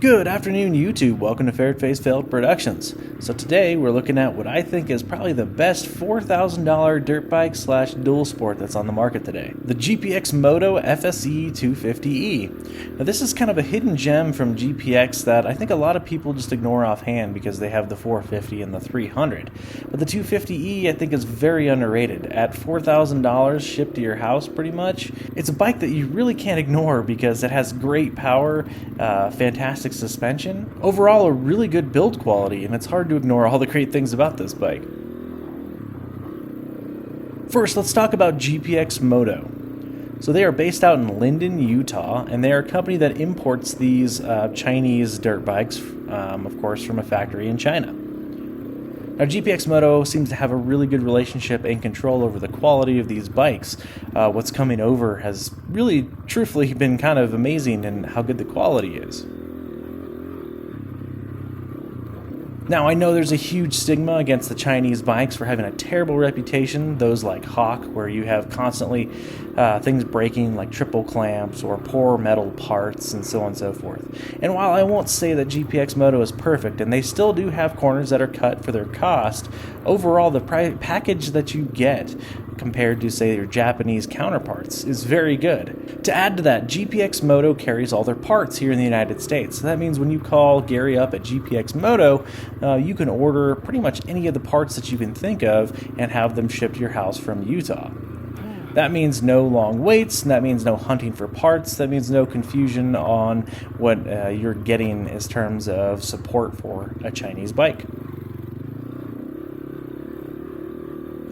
Good afternoon, YouTube. Welcome to Fairface Productions. So today we're looking at what I think is probably the best $4,000 dirt bike / dual sport that's on the market today. The GPX Moto FSE 250E. Now this is kind of a hidden gem from GPX that I think a lot of people just ignore offhand because they have the 450 and the 300. But the 250E I think is very underrated. At $4,000 shipped to your house pretty much, it's a bike that you really can't ignore because it has great power, fantastic suspension, overall a really good build quality, and it's hard to ignore all the great things about this bike. First, let's talk about GPX Moto. So they are based out in Linden, Utah, and they are a company that imports these Chinese dirt bikes, of course, from a factory in China. Now, GPX Moto seems to have a really good relationship and control over the quality of these bikes. What's coming over has really, truthfully, been kind of amazing in how good the quality is. Now, I know there's a huge stigma against the Chinese bikes for having a terrible reputation, those like Hawk, where you have constantly things breaking like triple clamps or poor metal parts and so on and so forth. And while I won't say that GPX Moto is perfect, and they still do have corners that are cut for their cost, overall the package that you get compared to, say, your Japanese counterparts is very good. To add to that, GPX Moto carries all their parts here in the United States. So that means when you call Gary up at GPX Moto, you can order pretty much any of the parts that you can think of and have them shipped to your house from Utah. That means no long waits, and that means no hunting for parts, that means no confusion on what you're getting in terms of support for a Chinese bike.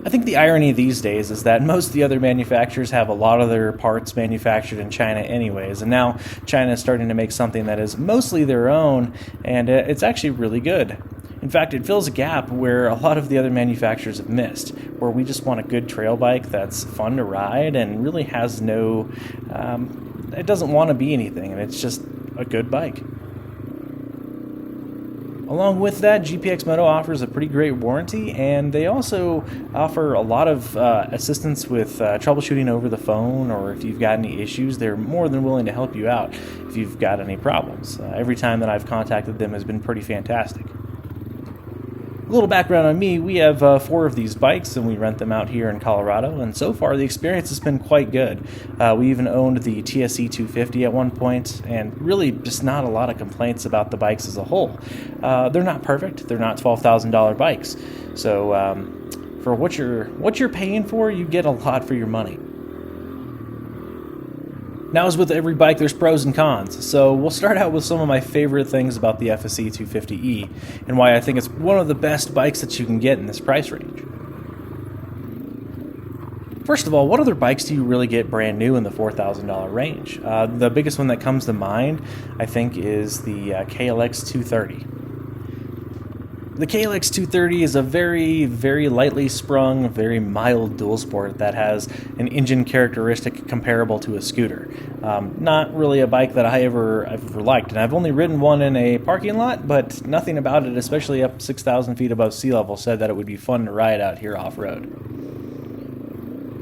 I think the irony these days is that most of the other manufacturers have a lot of their parts manufactured in China anyways, and now China is starting to make something that is mostly their own, and it's actually really good. In fact, it fills a gap where a lot of the other manufacturers have missed, where we just want a good trail bike that's fun to ride and really has no, it doesn't want to be anything, and it's just a good bike. Along with that, GPX Moto offers a pretty great warranty, and they also offer a lot of assistance with troubleshooting over the phone, or if you've got any issues, they're more than willing to help you out if you've got any problems. Every time that I've contacted them has been pretty fantastic. A little background on me, we have 4 of these bikes and we rent them out here in Colorado, and so far the experience has been quite good. We even owned the FSE 250 at one point, and really just not a lot of complaints about the bikes as a whole. They're not perfect, they're not $12,000 bikes, so for what you're paying for, you get a lot for your money. Now, as with every bike, there's pros and cons, so we'll start out with some of my favorite things about the FSE 250E and why I think it's one of the best bikes that you can get in this price range. First of all, what other bikes do you really get brand new in the $4,000 range? The biggest one that comes to mind, I think, is the KLX 230. The KLX 230 is a very, very lightly sprung, very mild dual sport that has an engine characteristic comparable to a scooter. Not really a bike that I've ever liked, and I've only ridden one in a parking lot, but nothing about it, especially up 6,000 feet above sea level, said that it would be fun to ride out here off-road.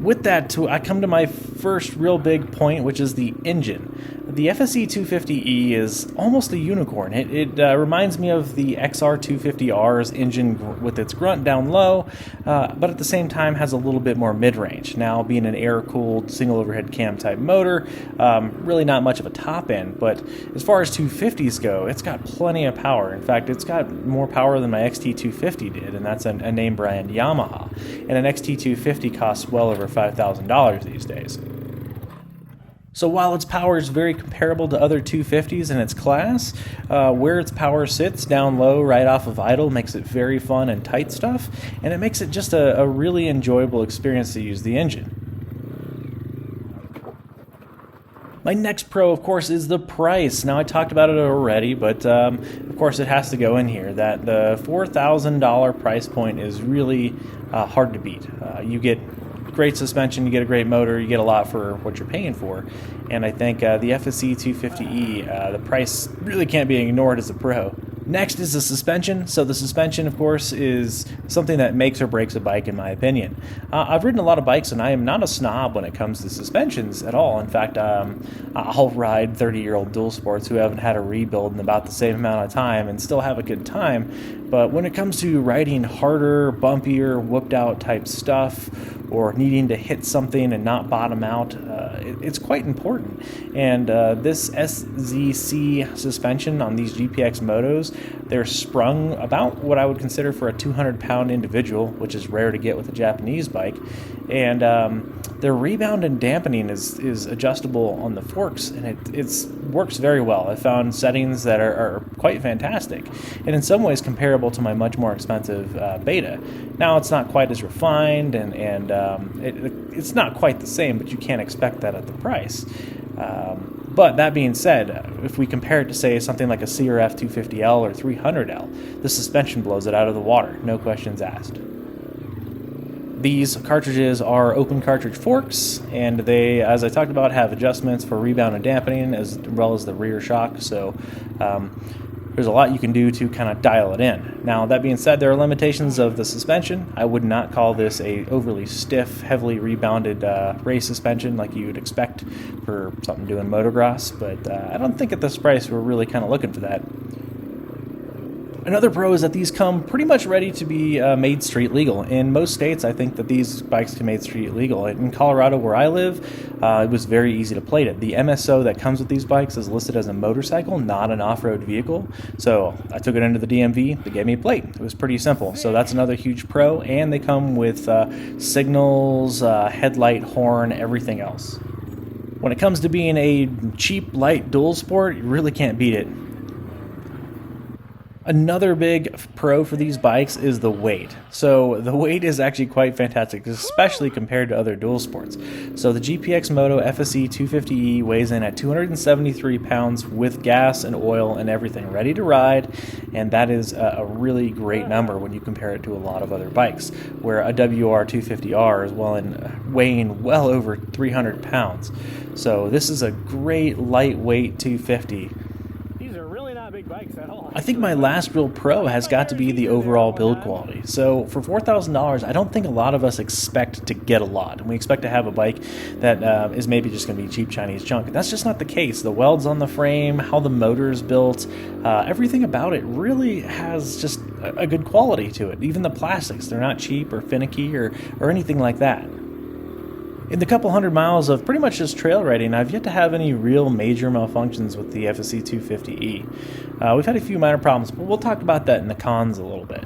With that, I come to my first real big point, which is the engine. The FSE 250E is almost a unicorn. It reminds me of the XR250R's engine with its grunt down low, but at the same time has a little bit more mid-range. Now, being an air-cooled single overhead cam type motor, really not much of a top end, but as far as 250s go, it's got plenty of power. In fact, it's got more power than my XT250 did, and that's a name brand Yamaha. And an XT250 costs well over $5,000 these days. So while its power is very comparable to other 250s in its class, where its power sits down low right off of idle makes it very fun and tight stuff, and it makes it just a really enjoyable experience to use the engine. My next pro, of course, is the price. Now, I talked about it already, but of course it has to go in here, that the $4,000 price point is really hard to beat. You get great suspension, you get a great motor, you get a lot for what you're paying for, and I think the FSE 250E, the price really can't be ignored as a pro. Next is the suspension. So the suspension, of course, is something that makes or breaks a bike, in my opinion. I've ridden a lot of bikes, and I am not a snob when it comes to suspensions at all. In fact, I'll ride 30-year-old dual sports who haven't had a rebuild in about the same amount of time and still have a good time. But when it comes to riding harder, bumpier, whooped-out type stuff, or needing to hit something and not bottom out, it's quite important. And this SZC suspension on these GPX Motos, they're sprung about what I would consider for a 200-pound individual, which is rare to get with a Japanese bike. And their rebound and dampening is adjustable on the forks, and it works very well. I found settings that are quite fantastic, and in some ways comparable to my much more expensive Beta. Now, it's not quite as refined, and it's not quite the same, but you can't expect that at the price. But that being said, if we compare it to, say, something like a CRF 250L or 300L, the suspension blows it out of the water, no questions asked. These cartridges are open cartridge forks, and they, as I talked about, have adjustments for rebound and dampening as well as the rear shock, so there's a lot you can do to kind of dial it in. Now, that being said, there are limitations of the suspension. I would not call this a overly stiff, heavily rebounded race suspension like you would expect for something doing motocross, but I don't think at this price we're really kind of looking for that. Another pro is that these come pretty much ready to be made street legal. In most states, I think that these bikes can be made street legal. In Colorado, where I live, it was very easy to plate it. The MSO that comes with these bikes is listed as a motorcycle, not an off-road vehicle. So I took it into the DMV, they gave me a plate. It was pretty simple. So that's another huge pro, and they come with signals, headlight, horn, everything else. When it comes to being a cheap, light dual sport, you really can't beat it. Another big pro for these bikes is the weight. So the weight is actually quite fantastic, especially compared to other dual sports. So the GPX Moto FSE 250E weighs in at 273 pounds with gas and oil and everything ready to ride, and that is a really great number when you compare it to a lot of other bikes, where a WR 250R is weighing well over 300 pounds. So this is a great lightweight 250. Bikes at all. I think my last real pro has got to be the overall build quality. So for $4,000, I don't think a lot of us expect to get a lot. And we expect to have a bike that is maybe just going to be cheap Chinese junk. And that's just not the case. The welds on the frame, how the motor is built, everything about it really has just a good quality to it. Even the plastics, they're not cheap or finicky or anything like that. In the couple hundred miles of pretty much just trail riding, I've yet to have any real major malfunctions with the FSE 250E. We've had a few minor problems, but we'll talk about that in the cons a little bit.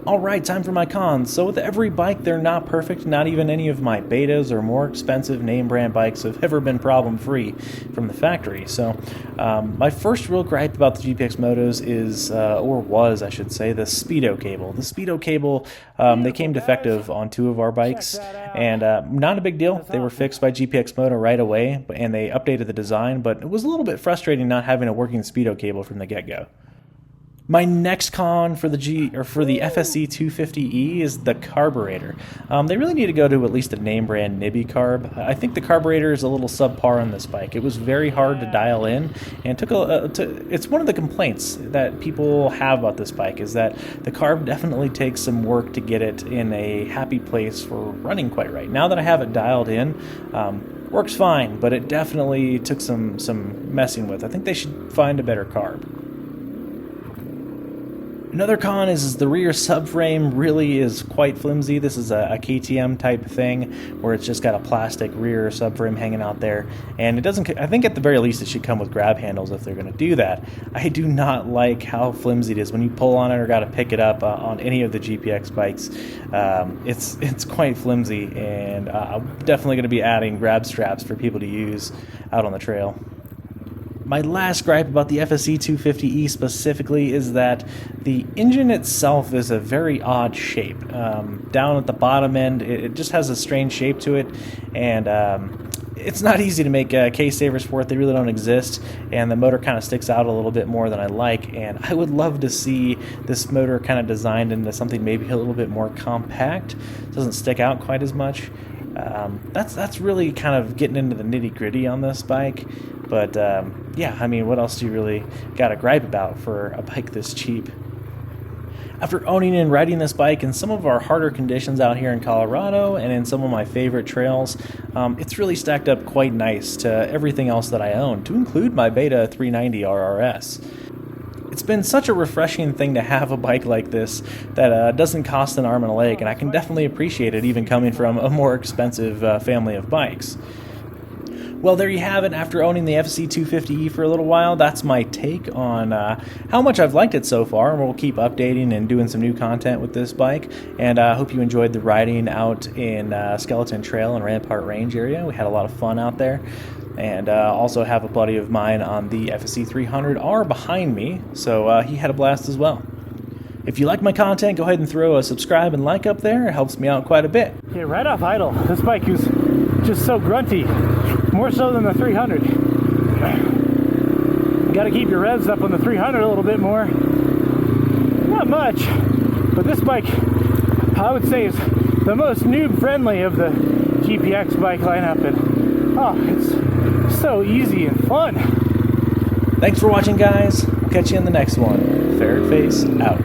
Alright, time for my cons. So with every bike, they're not perfect. Not even any of my betas or more expensive name brand bikes have ever been problem free from the factory. So my first real gripe about the GPX Motos is, or was I should say, the Speedo cable. The Speedo cable, they came defective on 2 of our bikes, and not a big deal. They were fixed by GPX Moto right away, and they updated the design, but it was a little bit frustrating not having a working Speedo cable from the get-go. My next con for the FSE 250E is the carburetor. They really need to go to at least a name brand Nibby carb. I think the carburetor is a little subpar on this bike. It was very hard to dial in, and it's one of the complaints that people have about this bike is that the carb definitely takes some work to get it in a happy place for running quite right. Now that I have it dialed in, works fine, but it definitely took some messing with. I think they should find a better carb. Another con is the rear subframe really is quite flimsy. This is a KTM type thing where it's just got a plastic rear subframe hanging out there, and it doesn't. I think at the very least it should come with grab handles if they're going to do that. I do not like how flimsy it is when you pull on it or got to pick it up on any of the GPX bikes. It's quite flimsy, and I'm definitely going to be adding grab straps for people to use out on the trail. My last gripe about the FSE 250E specifically is that the engine itself is a very odd shape. Down at the bottom end, it just has a strange shape to it, and it's not easy to make case savers for it. They really don't exist, and the motor kind of sticks out a little bit more than I like, and I would love to see this motor kind of designed into something maybe a little bit more compact. It doesn't stick out quite as much. That's really kind of getting into the nitty-gritty on this bike, but yeah, I mean, what else do you really got to gripe about for a bike this cheap? After owning and riding this bike in some of our harder conditions out here in Colorado and in some of my favorite trails, it's really stacked up quite nice to everything else that I own, to include my Beta 390 RRS. It's been such a refreshing thing to have a bike like this that doesn't cost an arm and a leg, and I can definitely appreciate it even coming from a more expensive family of bikes. Well, there you have it. After owning the FSE 250E for a little while, that's my take on how much I've liked it so far. We'll keep updating and doing some new content with this bike, and I hope you enjoyed the riding out in Skeleton Trail and Rampart Range area. We had a lot of fun out there, and also have a buddy of mine on the FSE 300R behind me, so he had a blast as well. If you like my content, go ahead and throw a subscribe and like up there. It helps me out quite a bit. Okay, right off idle, this bike is just so grunty, more so than the 300. You gotta keep your revs up on the 300 a little bit more. Not much, but this bike, I would say, is the most noob-friendly of the GPX bike lineup, and oh, it's so easy and fun. Thanks for watching, guys. We'll catch you in the next one. Ferret Face out.